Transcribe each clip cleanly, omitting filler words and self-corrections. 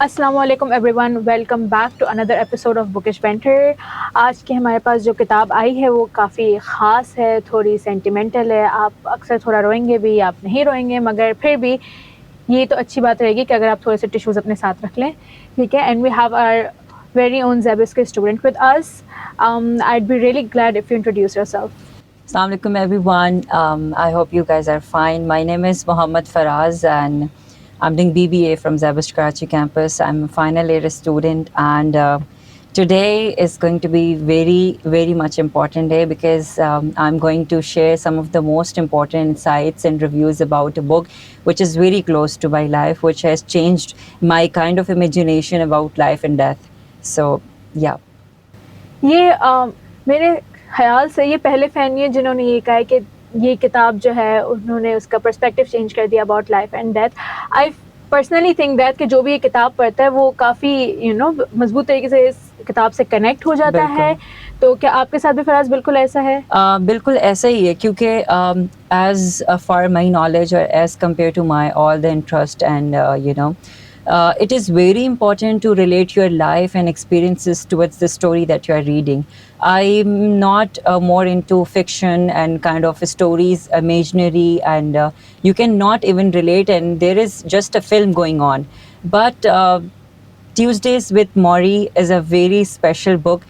अस्सलामुअलैकुम everyone, welcome back to another episode of bookish banter. आज की हमारे पास जो किताब आई है वो काफ़ी ख़ास है, थोड़ी सेंटिमेंटल है। आप अक्सर थोड़ा रोएंगे भी, आप नहीं रोएंगे, मगर फिर भी ये तो अच्छी बात रहेगी कि अगर आप थोड़े से टिश्यूज़ अपने साथ रख लें, ठीक है। And we have our very own ZABFM के student with us. I'd be really glad if you introduce yourself. Assalamu alaikum everyone. I hope you guys are fine. My name is Mohammed Faraz and I'm doing BBA from ZABFM Karachi campus. I'm a final year student and today is going to be very much important day because I'm going to share some of the most important insights and reviews about a book which is very close to my life, which has changed my kind of imagination about life and death. So yeah. ये मेरे ख्याल से ये पहले fan नहीं है जिन्होंने ये कहा है कि ये किताब जो है उन्होंने उसका पर्सपेक्टिव चेंज कर दिया about life and death. I personally think that कि जो भी ये किताब पढ़ता है वो काफ़ी मजबूत तरीके से इस किताब से कनेक्ट हो जाता है। तो क्या आपके साथ भी फराज बिल्कुल ऐसा है? बिल्कुल ऐसा ही है क्योंकि एज फॉर माई नॉलेज और as compare to my all the interest and it is very important to relate your life and experiences towards the story that you are reading. I'm not more into fiction and kind of stories, imaginary, and you cannot even relate, and there is just a film going on. But Tuesdays with Morrie is a very special book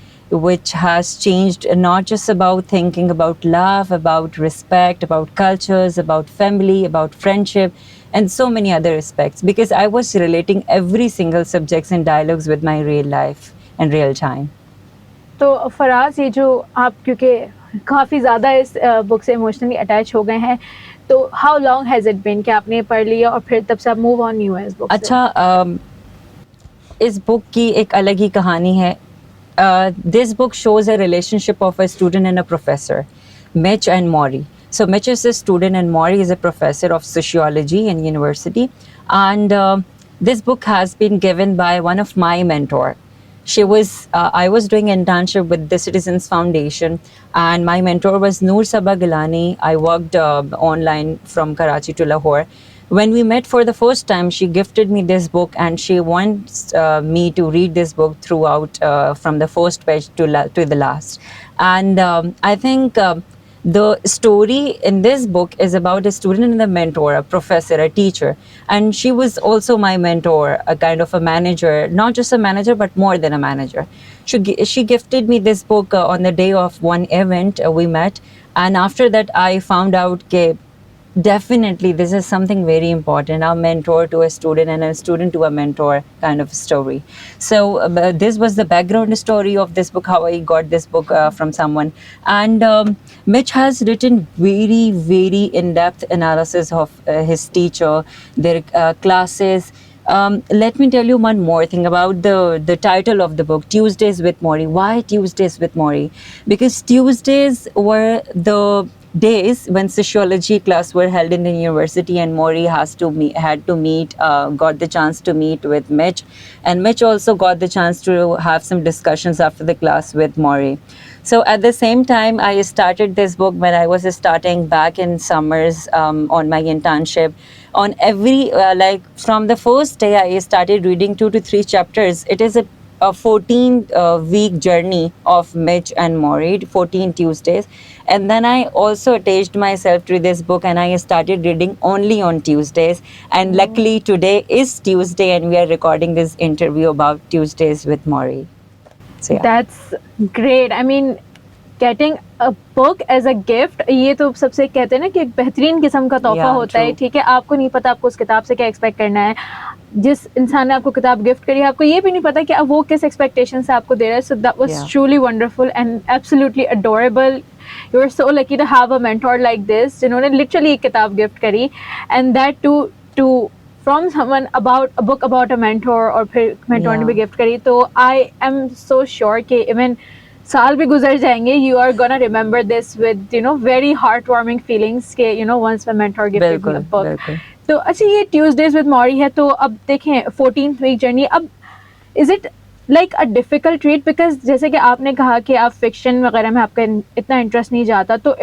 which has changed not just about thinking about love, about respect, about cultures, about family, about friendship, and so many other aspects, because I was relating every single subjects and dialogues with my real life and real time. तो फराज, ये जो आप क्योंकि काफ़ी ज़्यादा इस book से emotionally attach हो गए हैं, तो how long has it been कि आपने पढ़ लिया और फिर तब से आप मूव ऑन नहीं हुए इस बुक से? अच्छा, इस बुक की एक अलग ही कहानी है. This book shows a relationship of a student and a professor, Mitch and Morrie. So Mitch is a student and Morrie is a professor of sociology in university. And this book has been given by one of my mentor. I was doing internship with the Citizens Foundation, and my mentor was Noor Sabah Gilani. I worked online from Karachi to Lahore. When we met for the first time, she gifted me this book, and she wants me to read this book throughout, from the first page to the last. And I think the story in this book is about a student and a mentor, a professor, a teacher. And she was also my mentor, a kind of a manager, not just a manager, but more than a manager. She gifted me this book on the day of one event we met. And after that, I found out that definitely this is something very important, a mentor to a student and a student to a mentor kind of story. So this was the background story of this book, how I got this book from someone. And Mitch has written very in-depth analysis of his teacher, their classes. Let me tell you one more thing about the title of the book, Tuesdays with Morrie. Why Tuesdays with Morrie? Because Tuesdays were the days when sociology class were held in the university, and Morrie got the chance to meet with Mitch, and Mitch also got the chance to have some discussions after the class with Morrie. So at the same time, I started this book when I was starting back in summers on my internship. On every from the first day, I started reading 2 to 3 chapters. It is a 14-week journey of Mitch and Morrie, 14 Tuesdays. And then I also attached myself to this book, and I started reading only on Tuesdays. And luckily today is Tuesday, and we are recording this interview about Tuesdays with Morrie. So yeah. That's great. I mean, getting a book as a gift, ये तो सबसे कहते हैं ना कि एक बेहतरीन किस्म का तोहफा होता है, ठीक है। आपको नहीं पता आपको उस किताब से क्या एक्सपेक्ट करना है. जिस इंसान ने आपको किताब गिफ्ट करी है, आपको ये भी नहीं पता कि अब वो किस एक्सपेक्टेशन से आपको दे रहा है. So that was truly wonderful and absolutely adorable. You are so lucky to have a mentor like this, जिन्होंने लिटरली एक किताब गिफ्ट करी, and that too from someone about a book about a mentor, और फिर mentor ने भी gift करी. तो आई एम सो श्योर कि इवन साल भी गुजर जाएंगे, you are gonna remember this with very heart warming feelings के once my mentor gifted me a book. तो अच्छा, ये ट्यूसडेज विद मॉरी है, तो अब देखें 14th वीक जर्नी, अब is it like a difficult read? Because जैसे कि आपने कहा कि आप फिक्शन वगैरह में आपका इतना इंटरेस्ट नहीं जाता, तो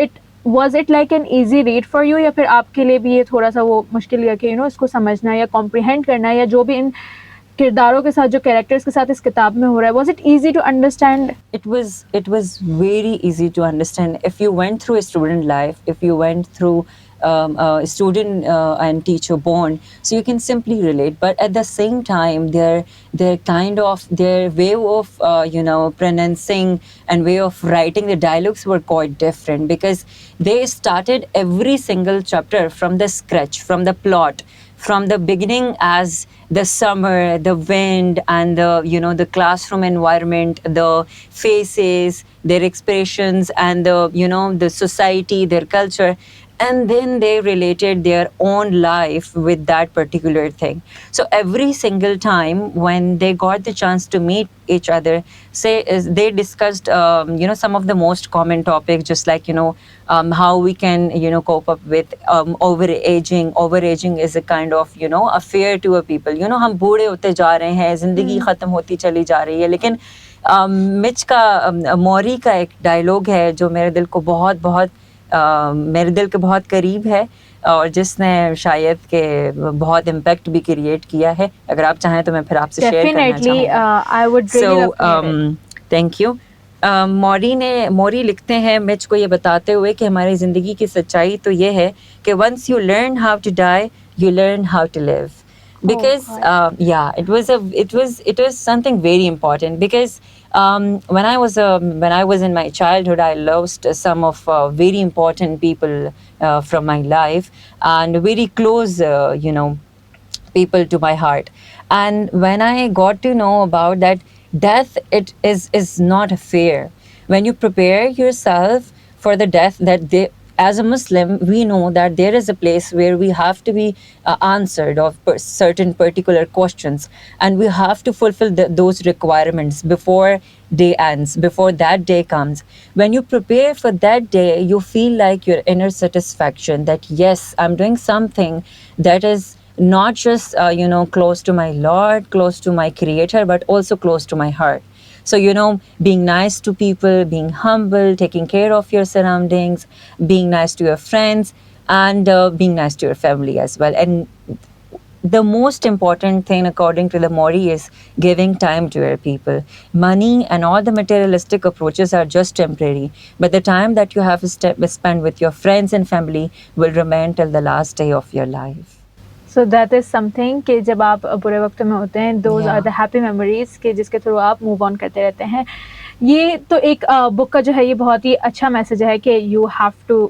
was it like an easy read for you, या फिर आपके लिए भी ये थोड़ा सा वो मुश्किल है कि इसको समझना या कॉम्प्रिहेंड करना, या जो भी इन किरदारों के साथ, जो कैरेक्टर्स के साथ इस किताब में हो रहा है, was it easy to understand? It was very easy to understand if you went through a student life, if you went through a student and teacher bond, so you can simply relate. But at the same time, their kind of their way of pronouncing and way of writing the dialogues were quite different, because they started every single chapter from the scratch, from the plot, from the beginning, as the summer, the wind, and the classroom environment, the faces, their expressions, and the society, their culture, and then they related their own life with that particular thing. So every single time when they got the chance to meet each other, they discussed some of the most common topics, just like how we can cope up with overaging. Overaging is a kind of a fear to a people. हम बूढ़े होते जा रहे हैं, जिंदगी खत्म होती चली जा रही है. लेकिन मिच का मॉरी का एक डायलॉग है जो मेरे दिल के बहुत करीब है, और जिसने शायद के बहुत इम्पैक्ट भी क्रिएट किया है. अगर आप चाहें तो मैं फिर आपसे शेयर करना चाहूँगा. I would really love to hear it. Thank you. Morrie लिखते हैं मिच को ये बताते हुए कि हमारी ज़िंदगी की सच्चाई तो ये है कि once you learn how to die, you learn how to live. Because it was something very important, because when I was in my childhood, I lost some of very important people from my life, and very close people to my heart. And when I got to know about that death, it is not a fear. When you prepare yourself for the death, as a Muslim, we know that there is a place where we have to be answered of certain particular questions, and we have to fulfill those requirements before day ends, before that day comes. When you prepare for that day, you feel like your inner satisfaction that yes, I'm doing something that is not just close to my Lord, close to my Creator, but also close to my heart. So, being nice to people, being humble, taking care of your surroundings, being nice to your friends, and being nice to your family as well. And the most important thing, according to the Morrie, is giving time to your people. Money and all the materialistic approaches are just temporary, but the time that you have spent with your friends and family will remain till the last day of your life. So that is something कि जब आप बुरे वक्त में होते हैं, those are the happy memories के जिसके थ्रू आप move on करते रहते हैं. ये तो एक बुक का जो है ये बहुत ही अच्छा मैसेज है कि you have to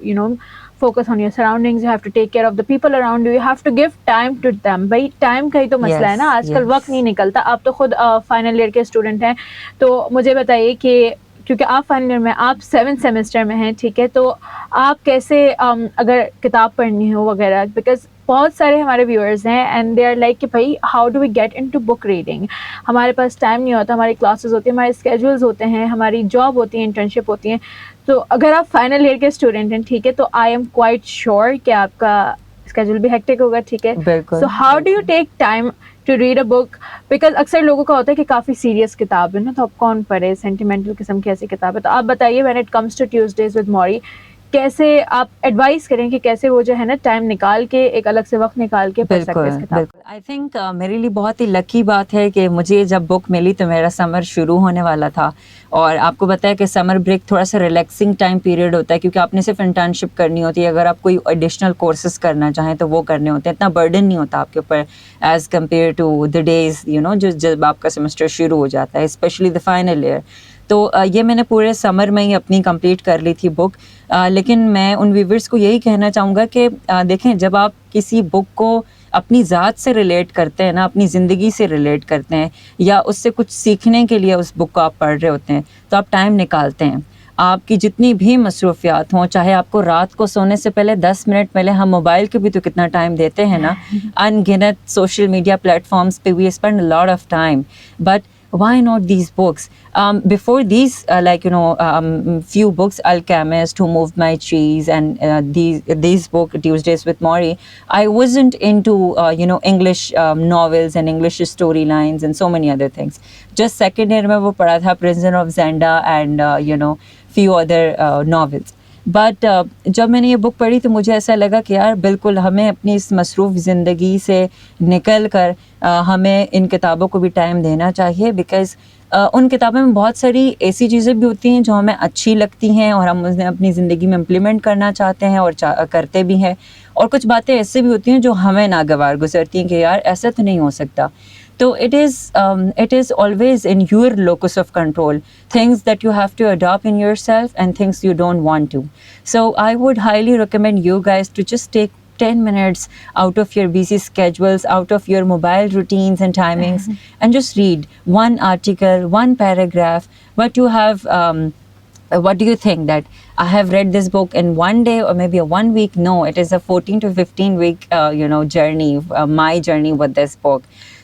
focus on your surroundings, you have to take care of the people around you, you have to give time to them. भाई टाइम का ही तो मसला है ना, आजकल वक्त नहीं निकलता. आप तो खुद फाइनल ईयर के स्टूडेंट हैं, तो मुझे बताइए कि क्योंकि आप फाइनल ईयर में, आप 7th सेमेस्टर में हैं, ठीक है, तो आप कैसे अगर किताब पढ़नी हो वगैरह, बिकॉज बहुत सारे हमारे व्यूअर्स हैं एंड दे आर लाइक कि भाई how do we get into book reading. हमारे पास टाइम नहीं होता, हमारी क्लासेस होती हैं, हमारे स्केड्यूल्स होते हैं, हमारी जॉब होती है, इंटर्नशिप होती है. तो अगर आप फाइनल ईयर के स्टूडेंट हैं, ठीक है, तो आई एम क्वाइट श्योर कि आपका स्केड्यूल भी हेक्टिक होगा, ठीक है. So how do you take time to read a book? Because अक्सर लोगों का होता है कि काफ़ी सीरियस किताब है ना, तो आप कौन पढ़े, सेंटिमेंटल किस्म की ऐसी किताब है. तो आप बताइए, when it comes to Tuesdays with Morrie, कैसे आप एडवाइस करें कि कैसे वो जो है ना टाइम निकाल के, एक अलग से वक्त निकाल के पढ़ सकते हैं इस किताब? आई थिंक मेरे लिए बहुत ही लकी बात है कि मुझे जब बुक मिली तो मेरा समर शुरू होने वाला था, और आपको पता है कि समर ब्रेक थोड़ा सा रिलैक्सिंग टाइम पीरियड होता है, क्योंकि आपने सिर्फ इंटर्नशिप करनी होती है. अगर आप कोई एडिशनल कोर्सेज करना चाहें तो वो करने होते हैं, इतना बर्डन नहीं होता आपके ऊपर as compare to the days जो जब आपका सेमेस्टर शुरू हो जाता है, स्पेशली द फाइनल ईयर. तो ये मैंने पूरे समर में ही अपनी कंप्लीट कर ली थी बुक. लेकिन मैं उन व्यूवर्स को यही कहना चाहूँगा कि देखें, जब आप किसी बुक को अपनी ज़ात से रिलेट करते हैं ना, अपनी ज़िंदगी से रिलेट करते हैं, या उससे कुछ सीखने के लिए उस बुक को आप पढ़ रहे होते हैं, तो आप टाइम निकालते हैं. आपकी जितनी भी मसरूफियात हों, चाहे आपको रात को सोने से पहले 10 मिनट पहले, हम मोबाइल के भी तो कितना टाइम देते हैं ना, अनगिनत सोशल मीडिया प्लेटफॉर्म्स पे we spend a lot of time. But why not these books? Before these, few books, Alchemist, Who Moved My Cheese, and these book, Tuesdays with Morrie, I wasn't into English novels and English storylines and so many other things. Just second year में वो पढ़ा था Prisoner of Zenda and few other novels. But जब मैंने ये book पढ़ी तो मुझे ऐसा लगा कि यार बिल्कुल हमें अपनी इस मसरूफ़ ज़िंदगी से निकल कर हमें इन किताबों को भी टाइम देना चाहिए, बिकॉज़ उन किताबों में बहुत सारी ऐसी चीज़ें भी होती हैं जो हमें अच्छी लगती हैं और हम उन्हें अपनी ज़िंदगी में इम्प्लीमेंट करना चाहते हैं और करते भी हैं, और कुछ बातें ऐसी भी होती हैं जो हमें नागवार गुजरती हैं कि यार ऐसा तो नहीं हो सकता. So it is always in your locus of control, things that you have to adopt in yourself and things you don't want to. So I would highly recommend you guys to just take 10 minutes out of your busy schedules, out of your mobile routines and timings, and just read one article, one paragraph. What do you think that I have read this book in one day or maybe a 1 week? No, it is a 14 to 15 week, journey, my journey with this book.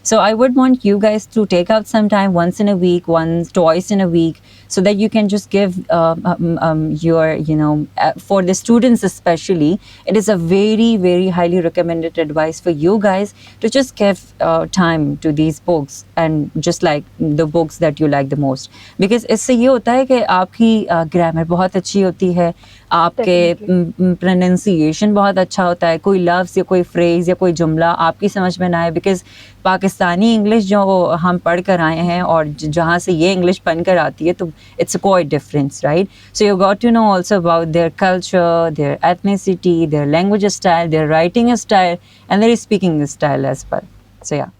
So I would want you guys to take out some time once in a week, twice in a week, so that you can just give your, for the students especially, it is a very, very highly recommended advice for you guys to just give time to these books and just like the books that you like the most. Because इससे ये होता है कि आपकी grammar बहुत अच्छी होती है, आपके प्रोनाउंसिएशन बहुत अच्छा होता है, कोई लफ्ज़ या कोई फ्रेज़ या कोई जुमला आपकी समझ में ना आए, बिकॉज़ पाकिस्तानी इंग्लिश जो हम पढ़ कर आए हैं और जहाँ से ये इंग्लिश बन कर आती है, तो it's a quite difference, right? So you got to know also about their culture, their ethnicity, their language style, their writing style, and their speaking style as well. So yeah.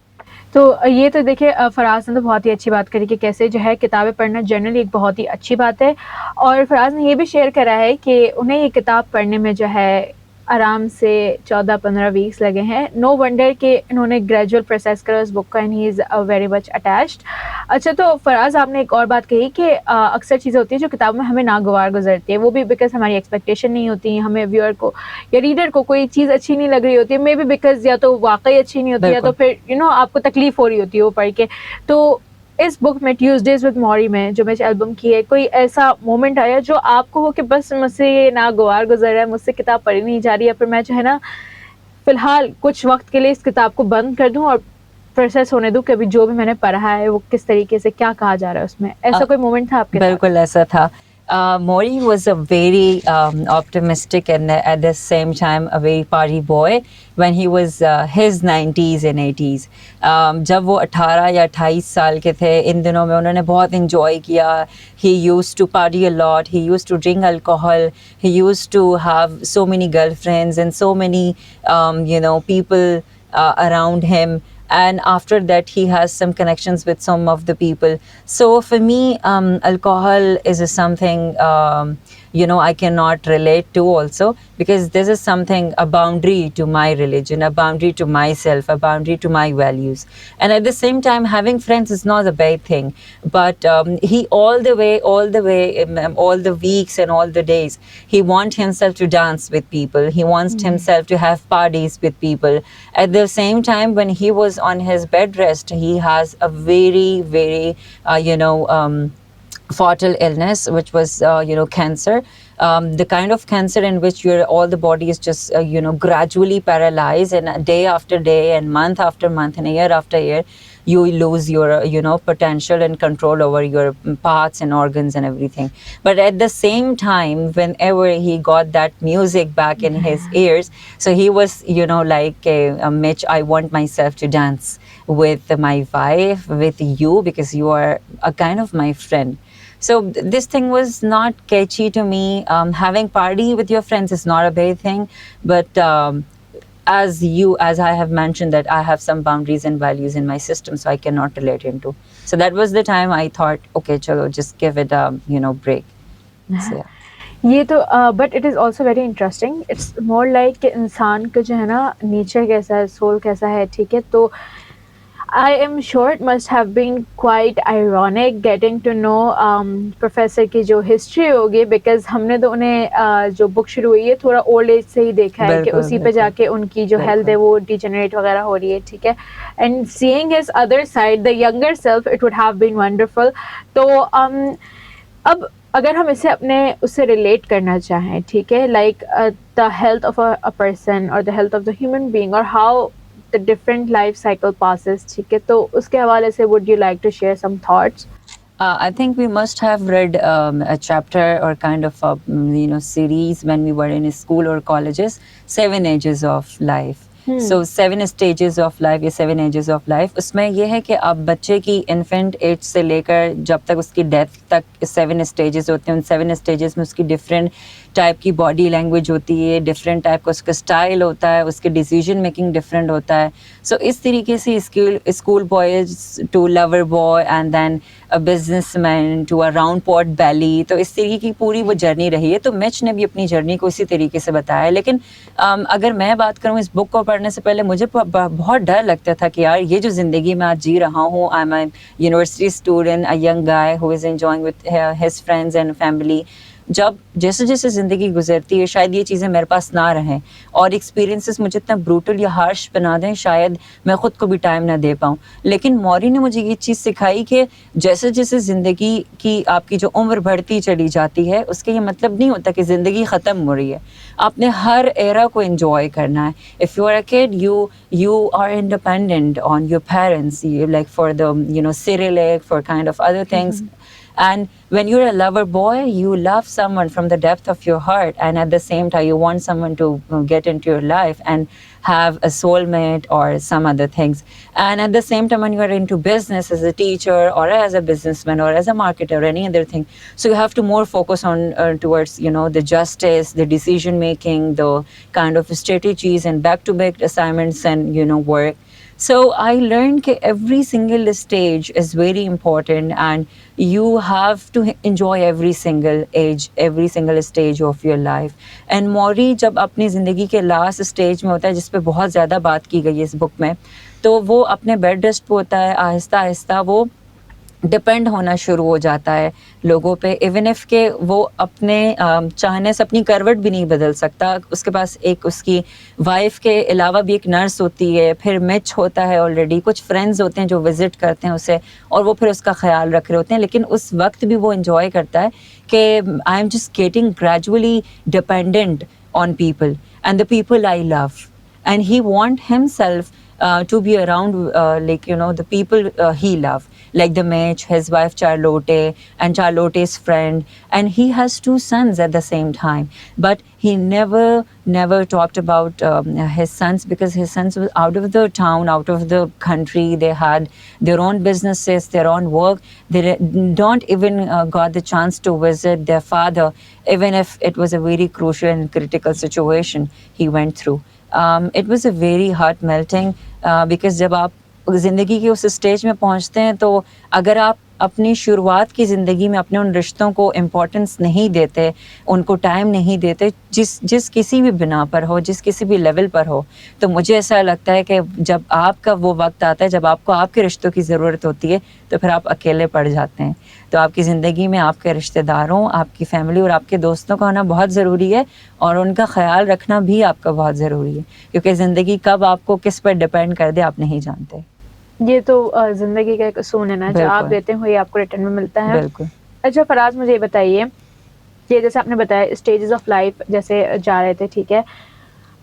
तो ये तो देखिए फराज ने तो बहुत ही अच्छी बात करी कि कैसे जो है किताबें पढ़ना जनरली एक बहुत ही अच्छी बात है, और फराज ने ये भी शेयर करा है कि उन्हें ये किताब पढ़ने में जो है आराम से 14-15 वीक्स लगे हैं. नो वंडर कि इन्होंने ग्रेजुअल प्रोसेस करा उस बुक का, and he is very much attached. अच्छा, तो फराज आपने एक और बात कही कि अक्सर चीज़ें होती हैं जो किताब में हमें नागवार गुजरती है, वो भी बिकॉज हमारी एक्सपेक्टेशन नहीं होती, हमें व्यूअर को या रीडर को कोई चीज़ अच्छी नहीं लग रही होती है, मे बी बिकॉज या तो वाकई अच्छी नहीं होती या तो फिर आपको तकलीफ हो रही होती है वो पढ़ के. तो इस बुक में ट्यूजडेज विद मॉरी में जो मिच एल्बम की है, कोई ऐसा मोमेंट आया जो आपको हो कि बस मुझसे ये नागवार गुजर रहा है, मुझसे किताब पढ़ी नहीं जा रही है, फिर मैं जो है ना फिलहाल कुछ वक्त के लिए इस किताब को बंद कर दूं और प्रोसेस होने दूं कि अभी जो भी मैंने पढ़ा है वो किस तरीके से क्या कहा जा रहा है उसमें? ऐसा कोई मोमेंट था आपके साथ? बिल्कुल ऐसा था. Morrie was a very optimistic and at the same time a very party boy when he was his 90s and 80s. जब वो 18 या 28 साल के थे, इन दिनों में उन्होंने बहुत enjoy किया. He used to party a lot. He used to drink alcohol. He used to have so many girlfriends and so many people around him. And after that, he has some connections with some of the people. So for me, alcohol is something, I cannot relate to also, because this is something, a boundary to my religion, a boundary to myself, a boundary to my values. And at the same time, having friends is not a bad thing. But he all the weeks and all the days, he wants himself to dance with people. He wants himself to have parties with people. At the same time, when he was on his bed rest, he has a very, very, fatal illness, which was, cancer. The kind of cancer in which all the body is just, gradually paralyzed, and day after day and month after month and year after year, you lose your, potential and control over your parts and organs and everything. But at the same time, whenever he got that music back in his ears, so he was, like, Mitch, I want myself to dance with my wife, with you, because you are a kind of my friend. So this thing was not catchy to me. Having party with your friends is not a bad thing, but as I have mentioned, that I have some boundaries and values in my system, so I cannot relate him to. So that was the time I thought, okay, chalo, just give it a break. So, yeah. ये तो but it is also very interesting. It's more like कि इंसान का जो है ना nature कैसा है, सोल कैसा है, ठीक है. तो I am sure it must have been quite ironic getting to know professor की जो हिस्ट्री होगी, बिकॉज हमने तो उन्हें जो बुक शुरू हुई है थोड़ा ओल्ड एज से ही देखा है कि उसी पे जाके उनकी जो हेल्थ है वो डिजेनरेट वगैरह हो रही है, ठीक है. And seeing his other side, the younger self, it would have been wonderful. तो अब अगर हम इसे उससे रिलेट करना चाहें, ठीक है, like the health of a person और the health of the human being और how the different life cycle passes, ठीक है, तो उसके हवाले से would you like to share some thoughts? I think we must have read a chapter or kind of a series when we were in school or colleges, 7 ages of life. So 7 stages of life, ये 7 ages of life, उसमें ये है कि आप बच्चे की infant as से लेकर जब तक उसकी डेथ तक 7 stages होते हैं, उन 7 stages में उसकी डिफरेंट टाइप की बॉडी लैंग्वेज होती है, डिफरेंट टाइप का उसका स्टाइल होता है, उसके डिसीजन मेकिंग डिफरेंट होता है. सो इस तरीके से school boys to lover boy and then a businessman to a round pot belly, तो इस तरीके की पूरी वो जर्नी रही है. तो मिच ने भी अपनी जर्नी को इसी तरीके से बताया. लेकिन अगर मैं बात करूँ इस बुक को पढ़ने से पहले, मुझे बहुत डर लगता था कि यार ये जो ज़िंदगी में आज जी रहा हूँ, I am a university student, a young guy who is enjoying with his friends and family. जब जैसे जैसे ज़िंदगी गुजरती है शायद ये चीज़ें मेरे पास ना रहें और एक्सपीरियंसेस मुझे इतना ब्रूटल या हार्श बना दें, शायद मैं ख़ुद को भी टाइम ना दे पाऊँ. लेकिन मॉरी ने मुझे ये चीज़ सिखाई कि जैसे जैसे ज़िंदगी की आपकी जो उम्र बढ़ती चली जाती है, उसका ये मतलब नहीं होता कि ज़िंदगी ख़त्म हो रही है. आपने हर एरा को एंजॉय करना है. If you are a kid, you are independent on your parents, you like for the Cyrillic, for kind of other things. And when you're a lover boy, you love someone from the depth of your heart, and at the same time you want someone to get into your life and have a soulmate or some other things. And at the same time, when you are into business as a teacher or as a businessman or as a marketer or any other thing, so you have to more focus on towards the justice, the decision making, the kind of strategies and back-to-back assignments and work. So I learned that every single stage is very important, and you have to enjoy every single age, every single stage of your life. And Morrie जब अपनी ज़िंदगी के last stage में होता है, जिस पे बहुत ज़्यादा बात की गई है इस बुक में, तो वो अपने बेड रेस्ट पे होता है. आहिस्ता आहिस्ता वो डिपेंड होना शुरू हो जाता है लोगों पे, इवन इफ के वो अपने चाहने से अपनी करवट भी नहीं बदल सकता. उसके पास एक उसकी वाइफ के अलावा भी एक नर्स होती है, फिर मिच होता है, ऑलरेडी कुछ फ्रेंड्स होते हैं जो विज़िट करते हैं उसे और वो फिर उसका ख्याल रख रहे होते हैं. लेकिन उस वक्त भी वो इन्जॉय करता है कि I am just getting gradually dependent on people and the people I love, and he want himself to be around the people he love, like the Mitch, his wife Charlotte, and Charlotte's friend, and he has 2 sons at the same time. But he never talked about his sons, because his sons were out of the town, out of the country. They had their own businesses, their own work. They don't even got the chance to visit their father, even if it was a very crucial and critical situation he went through. It was a very heart melting because जब आप ज़िंदगी के उस stage में पहुंचते हैं, तो अगर आप अपनी शुरुआत की ज़िंदगी में अपने उन रिश्तों को इम्पोर्टेंस नहीं देते, उनको टाइम नहीं देते, जिस किसी भी बिना पर हो, जिस किसी भी लेवल पर हो, तो मुझे ऐसा लगता है कि जब आपका वो वक्त आता है जब आपको आपके रिश्तों की ज़रूरत होती है, तो फिर आप अकेले पड़ जाते हैं. तो आपकी ज़िंदगी में आपके रिश्तेदारों, आपकी फैमिली और आपके दोस्तों का होना बहुत ज़रूरी है, और उनका ख्याल रखना भी आपका बहुत ज़रूरी है, क्योंकि ज़िंदगी कब आपको किस पर डिपेंड कर दे आप नहीं जानते. ये तो जिंदगी का एक असूल है ना, जो आप देते हो ये आपको रिटर्न में मिलता है. बिल्कुल. अच्छा फराज, मुझे ये बताइए कि जैसे आपने बताया स्टेजेस ऑफ लाइफ जैसे जा रहे थे, ठीक है,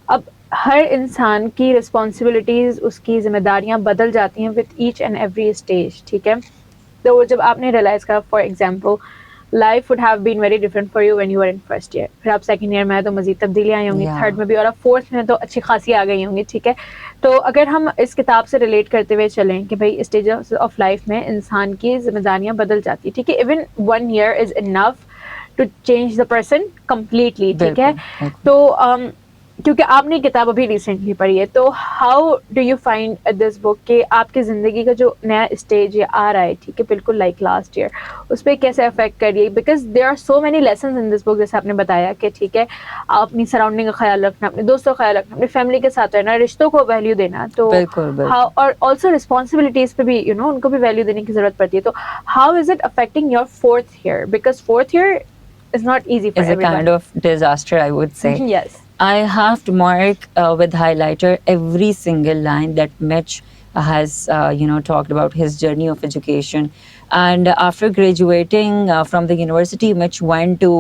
अब हर इंसान की रिस्पॉन्सिबिलिटीज, उसकी जिम्मेदारियां बदल जाती हैं with each and every stage, ठीक है. तो जब आपने रियलाइज करा, for example life would have been very different for you when you were in first year, फिर आप सेकंड ईयर में आए तो मजीद तब्दीलियाँ आई होंगी, थर्ड में भी, और अब फोर्थ में तो अच्छी खासी आ गई होंगी, ठीक है. तो अगर हम इस किताब से रिलेट करते हुए चलें कि भाई स्टेज ऑफ लाइफ में इंसान की जिम्मेदारियां बदल जाती है, ठीक है, even 1 year is enough to change the person completely, ठीक है. तो क्योंकि आपने किताब अभी रिसेंटली पढ़ी है, तो how do you find this book कि आपकी ज़िंदगी का जो नया स्टेज ये आ रहा है, ठीक है, बिल्कुल लाइक लास्ट ईयर, उस पर कैसे अफेक्ट कर रही है? Because there are so many lessons in this book, जैसे आपने बताया कि ठीक है, आप अपनी सराउंडिंग का ख्याल रखना, अपने दोस्तों का ख्याल रखना, अपनी फैमिली के साथ रहना, रिश्तों को वैल्यू देना, तो हाउ, और ऑल्सो रिस्पॉन्सिबिलिटीज पे भी उनको भी वैल्यू देने की जरूरत पड़ती है. तो how is it affecting your 4th year? Because 4th year is not easy for everyone. It's a kind of disaster, I would say. Yes. I have to mark with highlighter every single line that Mitch has, talked about his journey of education. And after graduating from the university, Mitch went to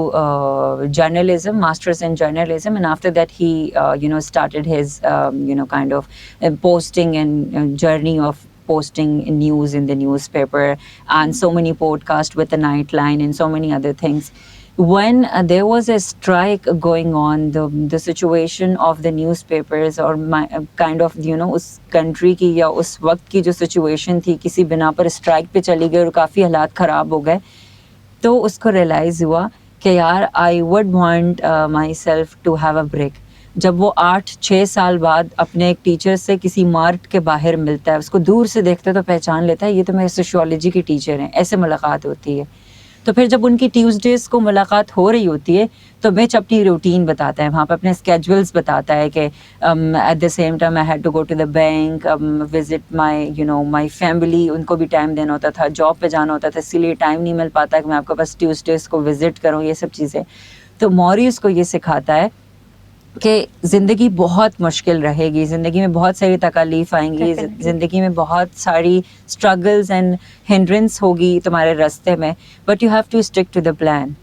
journalism, master's in journalism, and after that he, started his, kind of posting and journey of posting news in the newspaper and so many podcasts with a nightline and so many other things. When there was a strike going on, the situation of the newspapers or kind of उस country की या उस वक्त की जो situation थी, किसी बिना पर strike पे चली गई और काफ़ी हालात ख़राब हो गए, तो उसको realize हुआ कि यार I would want myself to have a break. जब वो 8-6 साल बाद अपने एक टीचर से किसी मार्ट के बाहर मिलता है, उसको दूर से देखता है तो पहचान लेता है ये तो मेरे सोशियोलॉजी की टीचर हैं, ऐसे मुलाकात होती है. तो फिर जब उनकी ट्यूसडेज को मुलाकात हो रही होती है तो मिच अपनी रूटीन बताता है, वहाँ पे अपने स्केड्यूल्स बताता है कि at the same time I had to go to the bank, visit my family, उनको भी टाइम देना होता था, जॉब पे जाना होता था, इसीलिए टाइम नहीं मिल पाता कि मैं आपके पास ट्यूसडेज को विजिट करूँ, ये सब चीज़ें. तो मॉरी उसको ये सिखाता है कि ज़िंदगी बहुत मुश्किल रहेगी, ज़िंदगी में बहुत सारी तकलीफ़ आएंगी, ज़िंदगी में बहुत सारी स्ट्रगल्स एंड हिंड्रेंस होगी तुम्हारे रास्ते में, but you have to stick to the plan.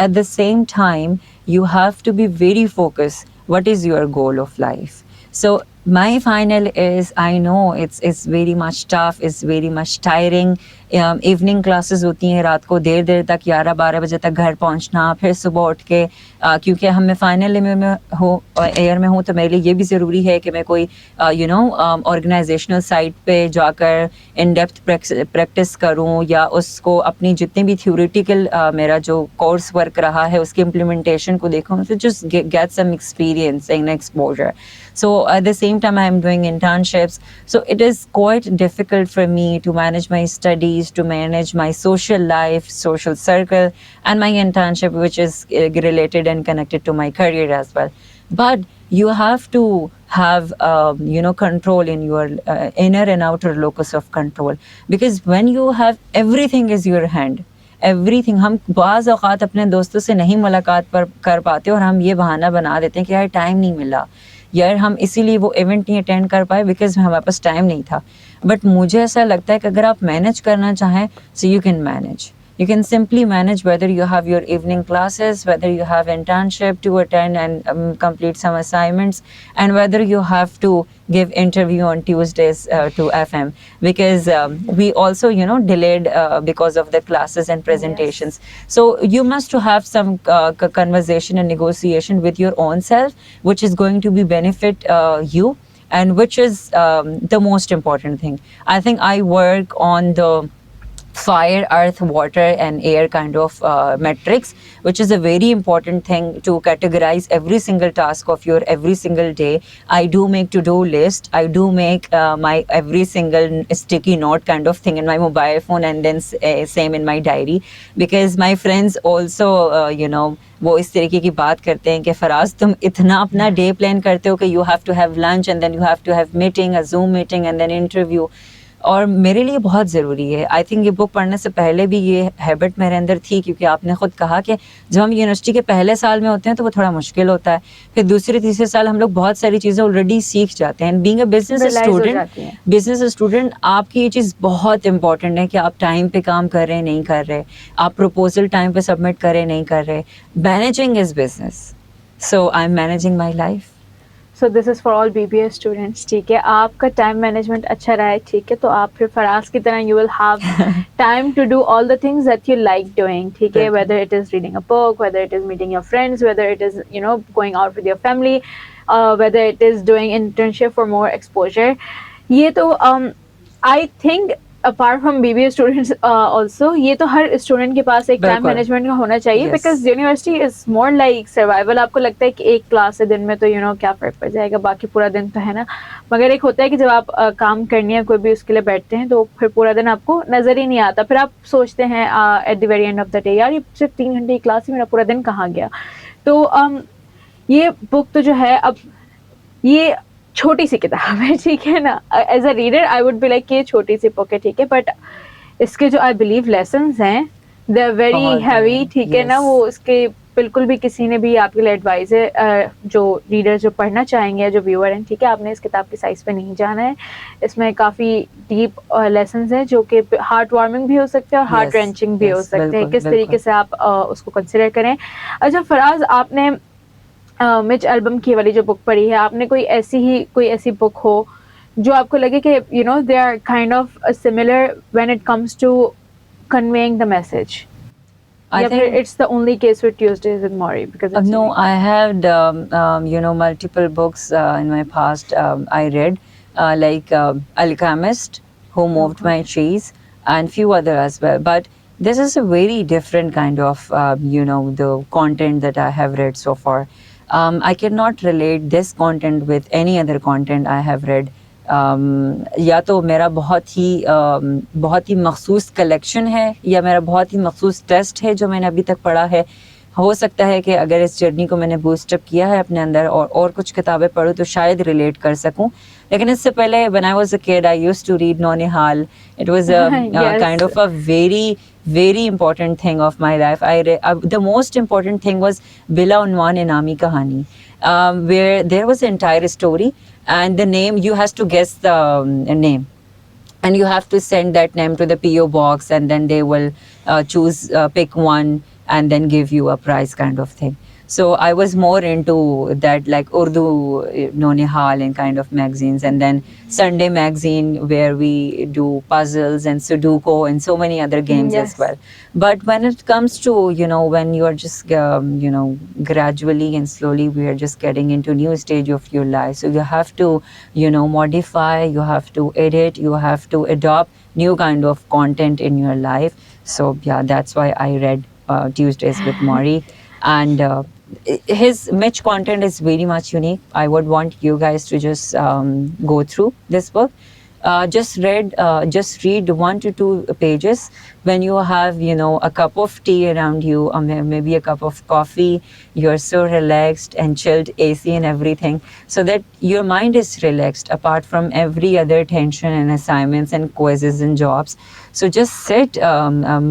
At the same time you have to be very focus what is your goal of life. So my final is, I know it's very much tough, it's very much tiring. Evening classes होती हैं रात को देर तक 11-12 बजे तक घर पहुंचना, फिर सुबह उठ के क्योंकि हम मैं फाइनल में हूँ एयर में हूँ तो मेरे लिए ये भी ज़रूरी है कि मैं कोई ऑर्गेनाइजेशनल साइट पे जाकर इन डेप्थ प्रैक्टिस करूँ या उसको अपनी जितनी भी थ्योरेटिकल मेरा जो कोर्स वर्क रहा है उसके इम्प्लीमेंटेशन को देखूँ, तो just get some experience and exposure. So at the same time I am doing internships, so it is quite difficult for me to manage my studies, to manage my social life, social circle, and my internship, which is related and connected to my career as well. But you have to have control in your inner and outer locus of control, because when you have everything is your hand, everything, हम बाज़ औक़ात अपने दोस्तों से नहीं मुलाकात पर कर पाते और हम ये बहाना बना देते हैं कि यार टाइम नहीं मिला, यार हम इसीलिए वो इवेंट नहीं अटेंड कर पाए बिकॉज हमारे पास टाइम नहीं था. बट मुझे ऐसा लगता है कि अगर आप मैनेज करना चाहें so you can manage. You can simply manage whether you have your evening classes, whether you have internship to attend and complete some assignments, and whether you have to give interview on Tuesdays to FM, because we also delayed because of the classes and presentations. Yes. So you must to have some conversation and negotiation with your own self, which is going to be benefit you, and which is the most important thing. I think I work on the fire, earth, water and air kind of metrics, which is a very important thing to categorize every single task of your every single day. I do make to-do list, I do make my every single sticky note kind of thing in my mobile phone, and then same in my diary, because my friends also वो इस तरीके की बात करते हैं कि फराज तुम इतना अपना डे प्लान करते हो कि you have to have lunch and then you have to have meeting, a Zoom meeting and then interview. और मेरे लिए बहुत ज़रूरी है. आई थिंक ये बुक पढ़ने से पहले भी ये हैबिट मेरे अंदर थी, क्योंकि आपने ख़ुद कहा कि जब हम यूनिवर्सिटी के पहले साल में होते हैं तो वो थोड़ा मुश्किल होता है, फिर दूसरे तीसरे साल हम लोग बहुत सारी चीज़ें ऑलरेडी सीख जाते हैं. बीइंग अ बिजनेस स्टूडेंट आपकी ये चीज़ बहुत इंपॉर्टेंट है कि आप टाइम पे काम कर रहे हैं नहीं कर रहे, आप प्रपोजल टाइम पे सबमिट कर रहे नहीं कर रहे. Managing is business, so I am managing my life. So this is for all BBA students. ठीक है, आपका टाइम मैनेजमेंट अच्छा रहा है, ठीक है, तो आप फिर फराज की तरह you will have time to do all the things that you like doing. ठीक है, whether it is reading a book, whether it is meeting your friends, whether it is going out with your family, whether it is doing internship for more exposure. ये तो I think apart from BBA students also ये तो हर student के पास एक time management का होना चाहिए, because university is more like survival. आपको लगता है कि एक क्लास है दिन में तो क्या फ़र्क पड़ जाएगा, बाकी पूरा दिन तो है ना. मगर एक होता है कि जब आप काम करनी है कोई भी उसके लिए बैठते हैं तो फिर पूरा दिन आपको नज़र ही नहीं आता, फिर आप सोचते हैं at the very end of the day यार ये सिर्फ 3 घंटे की क्लास ही मेरा पूरा दिन कहाँ गया. तो ये बुक तो जो है, अब ये छोटी सी किताब है, ठीक है ना. As a reader I would be like ये छोटी सी बुक है, ठीक है, बट इसके जो आई बिलीव लेसन्स हैं दे आर वेरी हैवी. ठीक है ना, वो इसके बिल्कुल भी किसी ने भी आपके लिए एडवाइस है जो रीडर जो पढ़ना चाहेंगे या जो व्यूअर हैं, ठीक है, आपने इस किताब की साइज पे नहीं जाना है. इसमें काफ़ी डीप लेसन्स हैं जो कि हार्ट वार्मिंग भी हो सकते हैं और हार्ट रेंचिंग भी हो सकते हैं. किस तरीके से आप उसको कंसिडर करें. अच्छा फराज, आपने मिच एल्बम की वाली जो बुक पढ़ी है, आपने कोई ऐसी बुक हो जो आपको लगे कि you know they are kind of similar when it comes to conveying the message. I या फिर think it's the only case with Tuesdays with Morrie because it's no, unique. I had multiple books in my past. I read like Alchemist, Who Moved Uh-huh. My Cheese, and few other as well. But this is a very different kind of the content that I have read so far. I cannot relate this content with any other content I have read. या तो मेरा बहुत ही मखसूस collection है या मेरा बहुत ही मखसूस टेस्ट है जो मैंने अभी तक पढ़ा है. हो सकता है कि अगर इस जर्नी को मैंने बूस्टअप किया है अपने अंदर और कुछ किताबें पढूं तो शायद रिलेट कर सकूं. लेकिन इससे पहले when I was a kid I used to read Naunihal. It was Yes. kind of a very important thing of my life. The most important thing was Bila Unwan Inami Kahani, where there was an entire story and the name, you has to guess the name. And you have to send that name to the PO box and then they will pick one and then give you a prize kind of thing. So I was more into that, like Urdu, Nonihal and kind of magazines, and then Sunday magazine where we do puzzles and Sudoku and so many other games Yes. as well. But when it comes to, when you are just, gradually and slowly we are just getting into new stage of your life. So you have to, modify, you have to edit, you have to adopt new kind of content in your life. So yeah, that's why I read Tuesdays with Morrie. And his Mitch content is very much unique. I would want you guys to just go through this book. Just read 1 to 2 pages when you have, a cup of tea around you, or maybe a cup of coffee. You're so relaxed and chilled, AC and everything, so that your mind is relaxed apart from every other tension and assignments and quizzes and jobs. So just sit,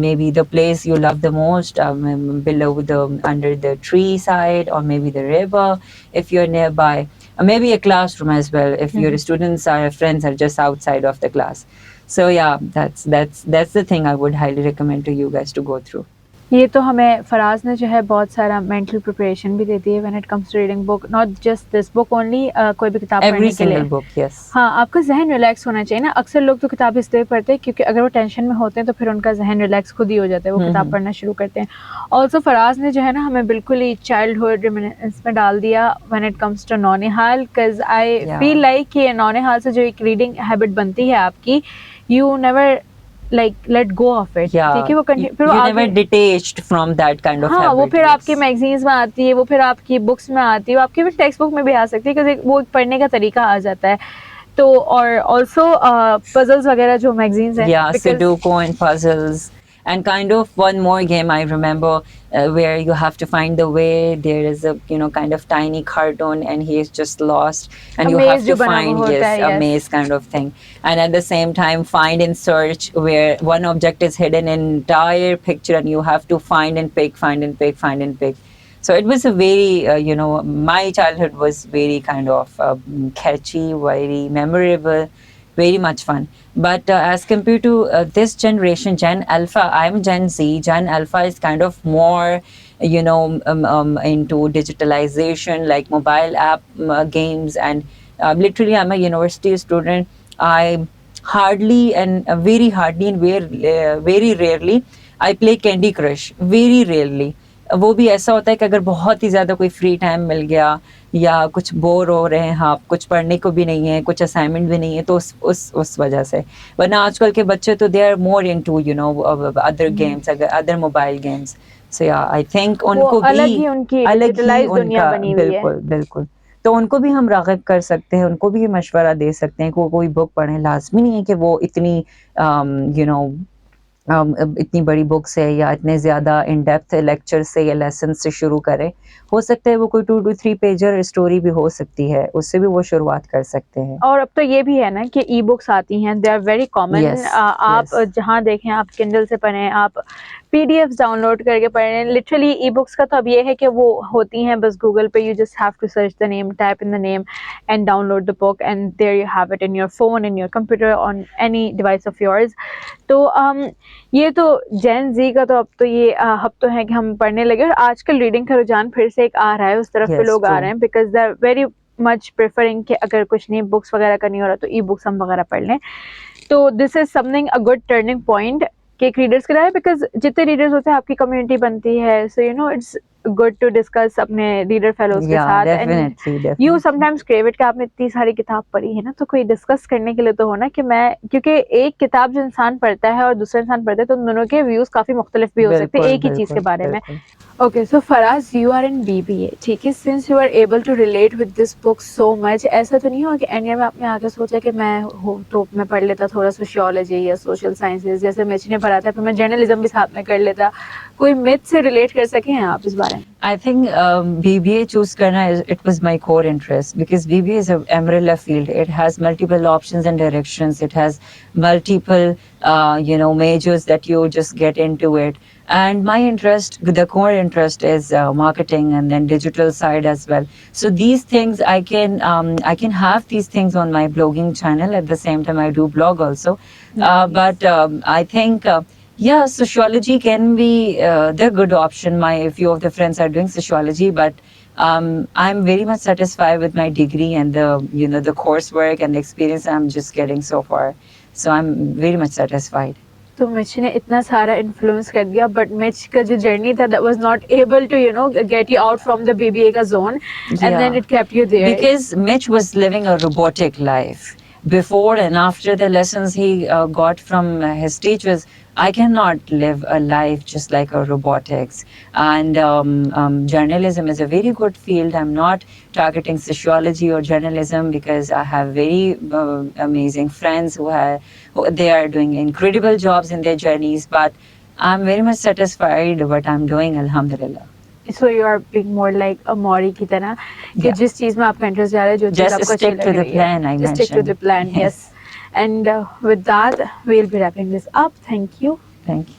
maybe the place you love the most, under the tree side, or maybe the river if you're nearby. Maybe a classroom as well if your students or friends are just outside of the class. So yeah, that's the thing I would highly recommend to you guys to go through. ये तो हमें फराज ने जो है बहुत सारा mental preparation भी देती है when it comes to reading book, not just this book only, कोई भी किताब पढ़ने के लिए. book, yes. हाँ, आपका जहन रिलैक्स होना चाहिए ना. अक्सर लोग तो किताब इसलिए पढ़ते हैं क्योंकि अगर वो टेंशन में होते हैं तो फिर उनका जहन रिलैक्स खुद ही हो जाता है, वो किताब पढ़ना शुरू करते हैं. ऑल्सो फराज ने जो है ना हमें बिल्कुल ही चाइल्डहुड रिमिनिसेंस में डाल दिया when it comes to Naunihal, because I feel like कि नौनिहाल से जो एक रीडिंग हैबिट बनती है आपकी, you never like let go of it. ठीक है, वो फिर you never detached from that kind of habit. वो फिर आपके मैगजीन्स में आती है, वो फिर आपकी बुक्स में आती है, वो आपकी फिर टेक्स्ट बुक में भी आ सकती है क्योंकि वो पढ़ने का तरीका आ जाता है. तो और ऑल्सो पजल्स वगैरह जो मैगजीन्स हैं, Sudoku and puzzles. And kind of one more game I remember where you have to find the way. There is a kind of tiny cartoon and he is just lost and you have to find a maze kind of thing. And at the same time find and search where one object is hidden in entire picture and you have to find and pick. So it was a very my childhood was very kind of catchy, very memorable, very much fun. But as compared to this generation, Gen Alpha, I'm Gen Z. Gen Alpha is kind of more, into digitalization, like mobile app games. And literally, I'm a university student. I hardly and very rarely, I play Candy Crush. Very rarely. वो भी ऐसा होता है कि अगर बहुत ही ज़्यादा कोई फ्री टाइम मिल गया या कुछ बोर हो रहे हैं आप, कुछ पढ़ने को भी नहीं है, कुछ असाइनमेंट भी नहीं है, तो उस वजह से. वरना आजकल के बच्चे तो they are more into other games, other mobile games. So yeah I think उनको भी अलग ही उनका बिल्कुल. तो उनको भी हम राग़िब कर सकते हैं, उनको भी मशवरा दे सकते हैं कि कोई बुक पढ़ें. लाजमी नहीं है कि वो इतनी इतनी बड़ी बुक से या इतने ज़्यादा इन डेप्थ लेक्चर से या लेसन से शुरू करें. हो सकता है वो कोई 2 to 3 पेजर स्टोरी भी हो सकती है, उससे भी वो शुरुआत कर सकते हैं. और अब तो ये भी है ना कि ई बुक्स आती हैं, दे आर वेरी कॉमन. आप जहाँ देखें, आप किंडल से पढ़ें, आप पीडीएफ्स डाउनलोड करके पढ़ें. लिटरली ई बुक्स का तो अब ये है कि वो होती हैं बस गूगल पे, you just have to search the name, type in the name and download the book and there you have it in your phone, in your computer, on any device of yours. तो ये तो जेन जी का तो अब तो ये hub तो है कि हम पढ़ने लगे. और आजकल रीडिंग का रुझान फिर से एक आ रहा है, उस तरफ पे लोग आ रहे हैं, because they are very much preferring कि अगर कुछ नहीं बुक्स वगैरह का नहीं हो रहा तो ई बुक्स हम वगैरह पढ़ लें. तो this is something a good turning point कि एक रीडर्स के लिए, बिकॉज जितने रीडर्स होते हैं आपकी कम्युनिटी बनती है, so you know it's good to discuss अपने रीडर फेलोज के साथ. And you sometimes crave it कि आपने इतनी सारी किताब पढ़ी है ना, तो कोई डिस्कस करने के लिए तो हो ना कि मैं, क्योंकि एक किताब जो इंसान पढ़ता है और दूसरा इंसान पढ़ता है तो दोनों के व्यूज काफी मुख्तलिफ भी हो सकते हैं एक ही चीज के बारे में. Okay, so Faraz, you are in BBA, ठीक है. Since you are able to relate with this book so much, ऐसा तो नहीं हुआ कि एंड में आपने आगे सोचा कि मैं हो तो मैं पढ़ लेता थोड़ा सोशियोलॉजी या सोशल साइंसेज, जैसे मिच ने पढ़ा था, फिर मैं जर्नलिज्म भी साथ में कर लेता. कोई मिथ से रिलेट कर सके हैं आप इस बारे में? I think BBA choose करना it was my core interest because BBA is an umbrella field. It has multiple options and directions. It has multiple majors that you just get into it. And my interest, the core interest is marketing and then digital side as well. So these things I can have these things on my blogging channel. At the same time, I do blog also. Nice. But I think. Yeah, sociology can be the good option. My few of the friends are doing sociology, but I'm very much satisfied with my degree and the coursework and the experience I'm just getting so far. So I'm very much satisfied. तो Mitch ने इतना सारा influence कर दिया, but Mitch का जो journey था that was not able to get you out from the BBA का zone, and then it kept you there. Because Mitch was living a robotic life. Before and after the lessons he got from his teachers, I cannot live a life just like a robotics. And journalism is a very good field. I'm not targeting sociology or journalism because I have very amazing friends they are doing incredible jobs in their journeys. But I'm very much satisfied what I'm doing, alhamdulillah. So you are being more like a Morrie की तरह कि जिस चीज में आपका interest जा रहा है, जो चीज आपको अच्छी लग रही है, just stick to the plan. Yes. And with that we'll be wrapping this up. Thank you. Thank you.